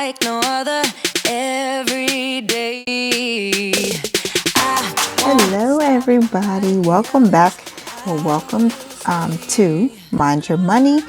like no other every day. Hello everybody, welcome back or welcome to Mind Your Money.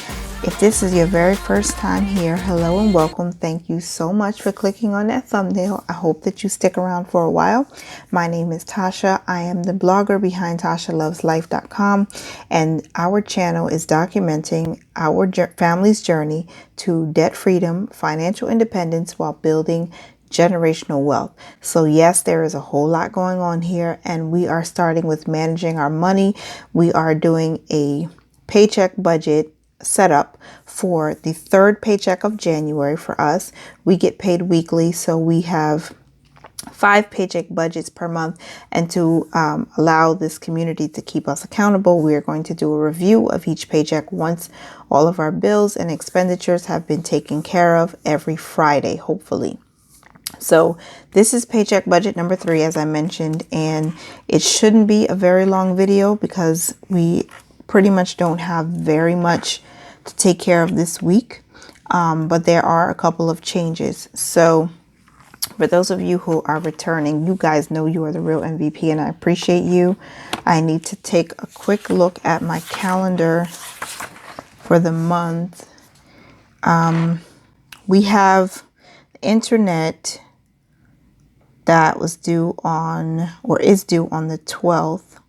If this is your very first time here, hello and welcome. Thank you so much for clicking on that thumbnail. I hope that you stick around for a while. My name is Tasha. I am the blogger behind TashaLovesLife.com, and our channel is documenting our family's journey to debt freedom, financial independence while building generational wealth. So yes, there is a whole lot going on here, and we are starting with managing our money. We are doing a paycheck budget setup for the third paycheck of January. For us, we get paid weekly, so we have 5 paycheck budgets per month. And to allow this community to keep us accountable, we are going to do a review of each paycheck once all of our bills and expenditures have been taken care of every Friday, hopefully. So this is paycheck budget number 3, as I mentioned, and it shouldn't be a very long video because we pretty much don't have very much to take care of this week. But there are a couple of changes. So for those of you who are returning, you guys know you are the real MVP, and I appreciate you. I need to take a quick look at my calendar for the month. We have internet that was due on, or is due on the 12th.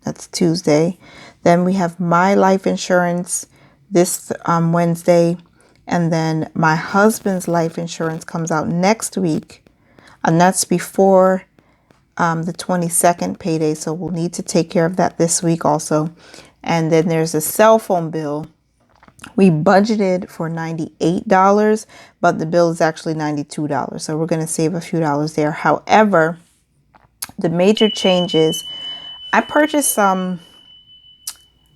That's Tuesday. Then we have my life insurance this Wednesday. And then my husband's life insurance comes out next week. And that's before the 22nd payday. So we'll need to take care of that this week also. And then there's a cell phone bill. We budgeted for $98, but the bill is actually $92. So we're going to save a few dollars there. However, the major change is I purchased some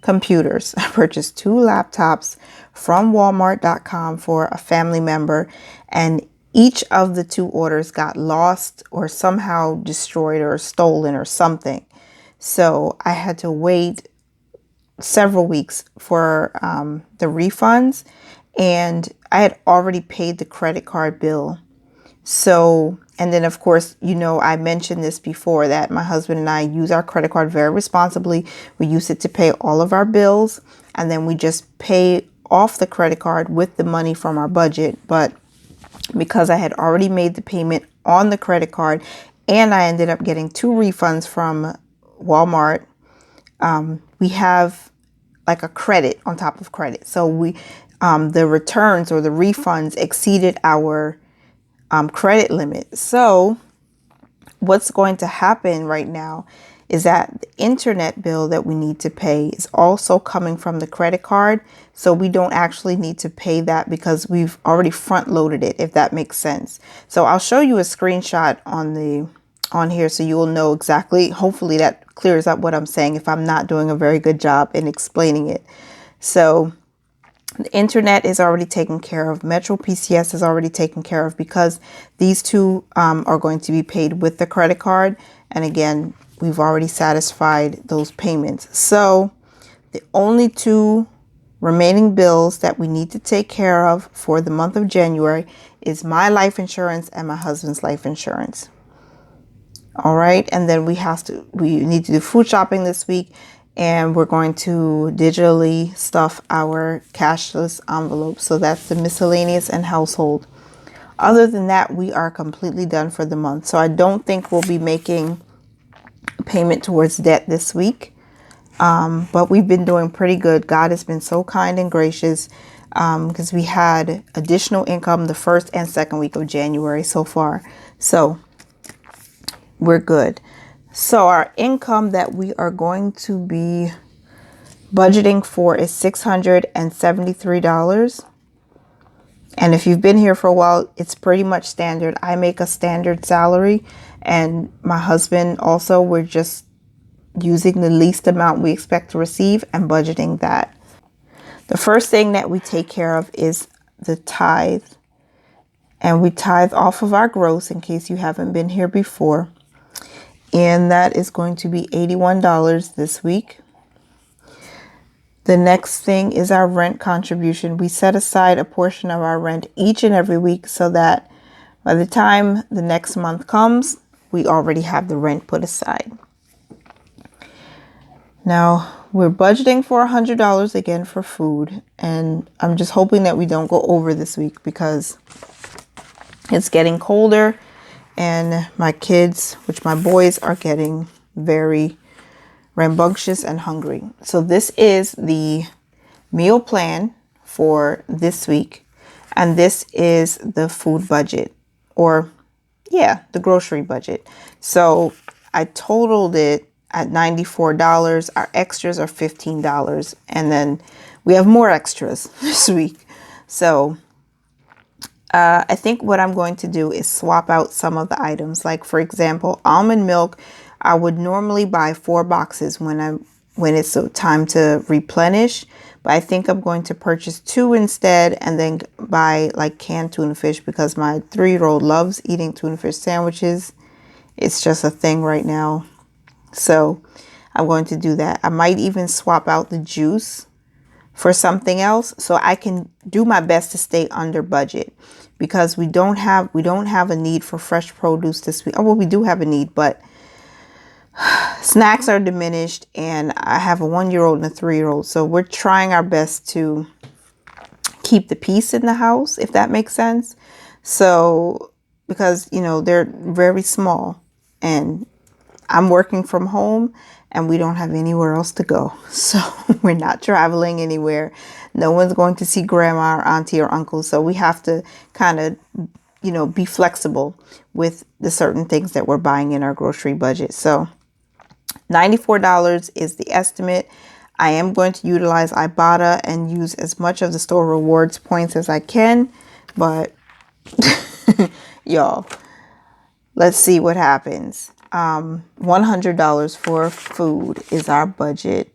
computers. I purchased 2 laptops from Walmart.com for a family member, and each of the 2 orders got lost or somehow destroyed or stolen or something. So I had to wait several weeks for the refunds, and I had already paid the credit card bill. So, and then of course, you know, I mentioned this before that my husband and I use our credit card very responsibly. We use it to pay all of our bills, and then we just pay off the credit card with the money from our budget. But because I had already made the payment on the credit card, and I ended up getting 2 refunds from Walmart, we have like a credit on top of credit. So we, the returns or the refunds exceeded our credit limit. So what's going to happen right now is that the internet bill that we need to pay is also coming from the credit card. So we don't actually need to pay that because we've already front loaded it, if that makes sense. So I'll show you a screenshot on here so you will know exactly. Hopefully that clears up what I'm saying if I'm not doing a very good job in explaining it. So the internet is already taken care of. Metro PCS is already taken care of because these 2 are going to be paid with the credit card. And again, we've already satisfied those payments. So the only 2 remaining bills that we need to take care of for the month of January is my life insurance and my husband's life insurance. All right. And then we need to do food shopping this week, and we're going to digitally stuff our cashless envelopes. So that's the miscellaneous and household. Other than that, we are completely done for the month. So I don't think we'll be making a payment towards debt this week. But we've been doing pretty good. God has been so kind and gracious because we had additional income the first and second week of January so far. So we're good. So our income that we are going to be budgeting for is $673. And if you've been here for a while, it's pretty much standard. I make a standard salary, and my husband also. We're just using the least amount we expect to receive and budgeting that. The first thing that we take care of is the tithe. And we tithe off of our gross, in case you haven't been here before. And that is going to be $81 this week. The next thing is our rent contribution. We set aside a portion of our rent each and every week so that By the time the next month comes, we already have the rent put aside. Now, we're budgeting for $100 again for food, and I'm just hoping that we don't go over this week because it's getting colder and my kids, which my boys, are getting very rambunctious and hungry. So this is the meal plan for this week, and this is the food budget, or yeah, the grocery budget. So I totaled it at $94. Our extras are $15, and then we have more extras this week. So I think what I'm going to do is swap out some of the items. Like, for example, almond milk, I would normally buy 4 boxes when it's time to replenish. But I think I'm going to purchase 2 instead, and then buy like canned tuna fish because my 3-year-old loves eating tuna fish sandwiches. It's just a thing right now. So I'm going to do that. I might even swap out the juice for something else so I can do my best to stay under budget, because we don't have a need for fresh produce this week. Oh, well, we do have a need, but snacks are diminished, and I have a 1-year-old and a 3-year-old. So we're trying our best to keep the peace in the house, if that makes sense. So, because, they're very small and I'm working from home and we don't have anywhere else to go. So we're not traveling anywhere. No one's going to see grandma or auntie or uncle. So we have to kind of, be flexible with the certain things that we're buying in our grocery budget. So $94 is the estimate. I am going to utilize Ibotta and use as much of the store rewards points as I can. But y'all, let's see what happens. $100 for food is our budget.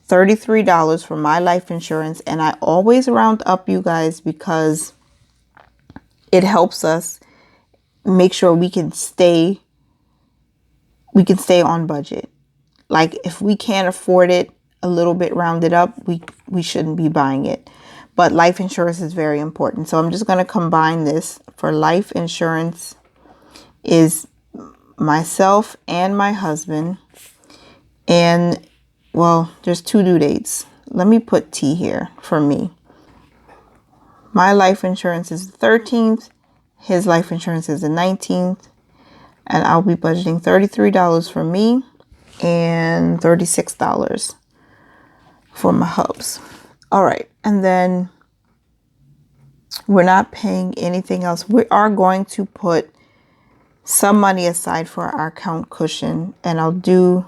$33 for my life insurance. And I always round up, you guys, because it helps us make sure we can stay on budget. Like, if we can't afford it a little bit rounded up, we shouldn't be buying it. But life insurance is very important. So I'm just going to combine this. For life insurance is myself and my husband. And, well, there's 2 due dates. Let me put T here for me. My life insurance is the 13th. His life insurance is the 19th. And I'll be budgeting $33 for me and $36 for my hubs. All right. And then we're not paying anything else. We are going to put some money aside for our account cushion, and I'll do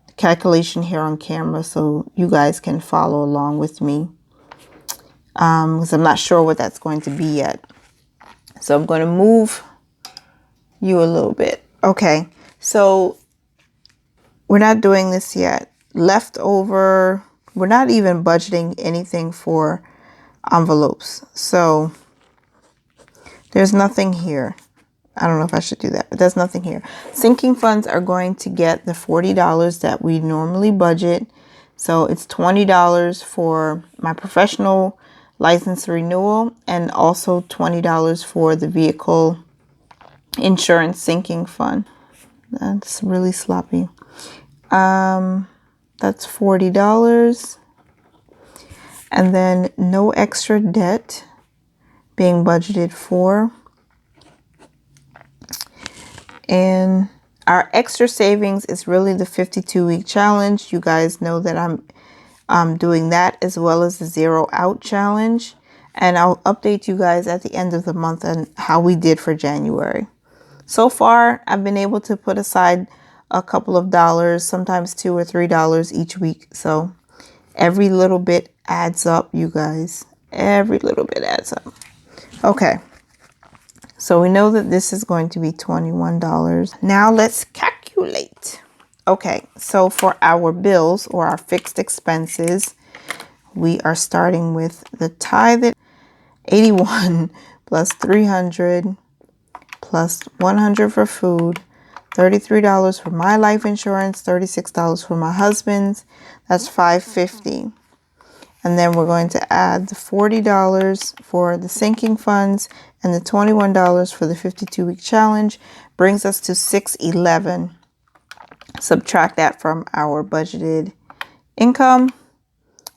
the calculation here on camera so you guys can follow along with me, because I'm not sure what that's going to be yet. So I'm going to move you a little bit. Okay, so we're not doing this yet. Leftover, we're not even budgeting anything for envelopes, so there's nothing here. I don't know if I should do that, but there's nothing here. Sinking funds are going to get the $40 that we normally budget. So it's $20 for my professional license renewal, and also $20 for the vehicle insurance sinking fund. That's really sloppy. That's $40. And then no extra debt being budgeted for. And our extra savings is really the 52-week challenge. You guys know that I'm doing that, as well as the 0 out challenge. And I'll update you guys at the end of the month on how we did for January. So far, I've been able to put aside a couple of dollars, sometimes $2 or $3 each week. So every little bit adds up, you guys. Every little bit adds up. Okay. So we know that this is going to be $21. Now let's calculate. Okay, so for our bills or our fixed expenses, we are starting with the tithe, 81 plus 300 plus 100 for food, $33 for my life insurance, $36 for my husband's. That's $550. And then we're going to add the $40 for the sinking funds and the $21 for the 52-week challenge. Brings us to $611. Subtract that from our budgeted income,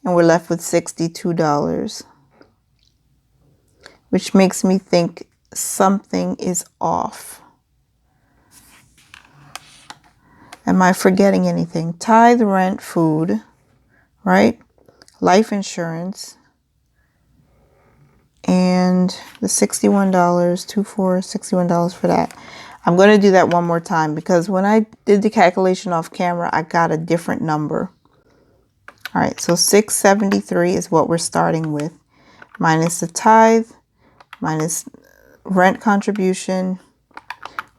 and we're left with $62, which makes me think something is off. Am I forgetting anything? Tithe, rent, food, right? Life insurance, and the $61, $61 for that. I'm going to do that one more time because when I did the calculation off camera, I got a different number. All right, so $673 is what we're starting with, minus the tithe, minus rent contribution,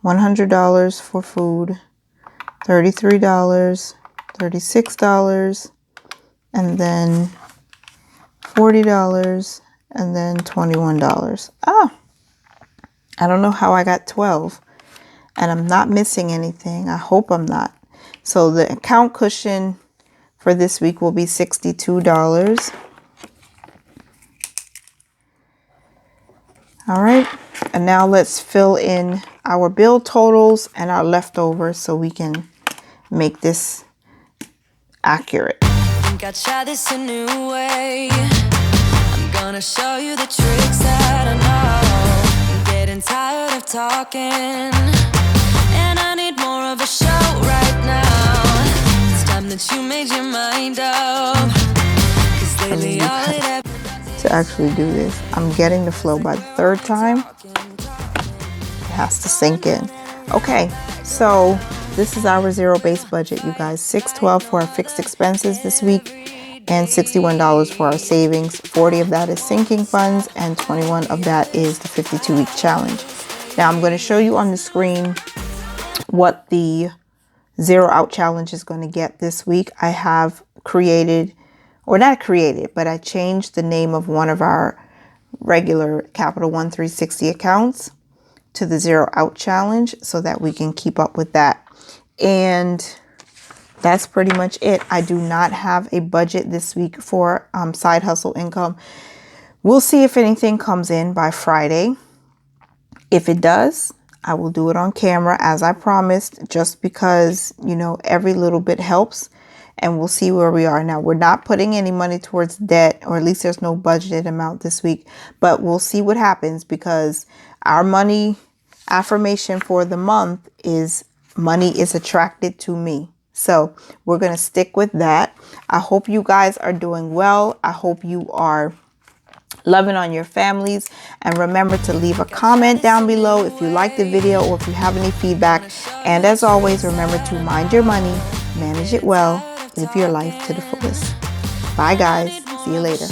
$100 for food, $33, $36, and then $40, and then $21. Oh, I don't know how I got 12, and I'm not missing anything. I hope I'm not. So the account cushion for this week will be $62. All right, and now let's fill in our bill totals and our leftovers so we can make this accurate. Think I try this a new way. I'm gonna show you the tricks that I know. I'm getting tired of talking, and I need more of a show right now. It's time that you made your mind up. 'Cause lately all it ever to actually do this, I'm getting the flow by the third time. It has to sink in. Okay, so this is our zero-based budget, you guys. $612 for our fixed expenses this week, and $61 for our savings. 40 of that is sinking funds, and 21 of that is the 52-week challenge. Now I'm going to show you on the screen what the zero out challenge is going to get this week. I have created, or not created, but I changed the name of one of our regular Capital One 360 accounts to the zero out challenge so that we can keep up with that. And that's pretty much it. I do not have a budget this week for side hustle income. We'll see if anything comes in by Friday. If it does, I will do it on camera as I promised, just because, you know, every little bit helps, and we'll see where we are. Now, we're not putting any money towards debt, or at least there's no budgeted amount this week, but we'll see what happens, because our money affirmation for the month is money is attracted to me. So we're going to stick with that. I hope you guys are doing well. I hope you are loving on your families, and remember to leave a comment down below if you like the video or if you have any feedback. And as always, remember to mind your money, manage it well, live your life to the fullest. Bye guys, see you later.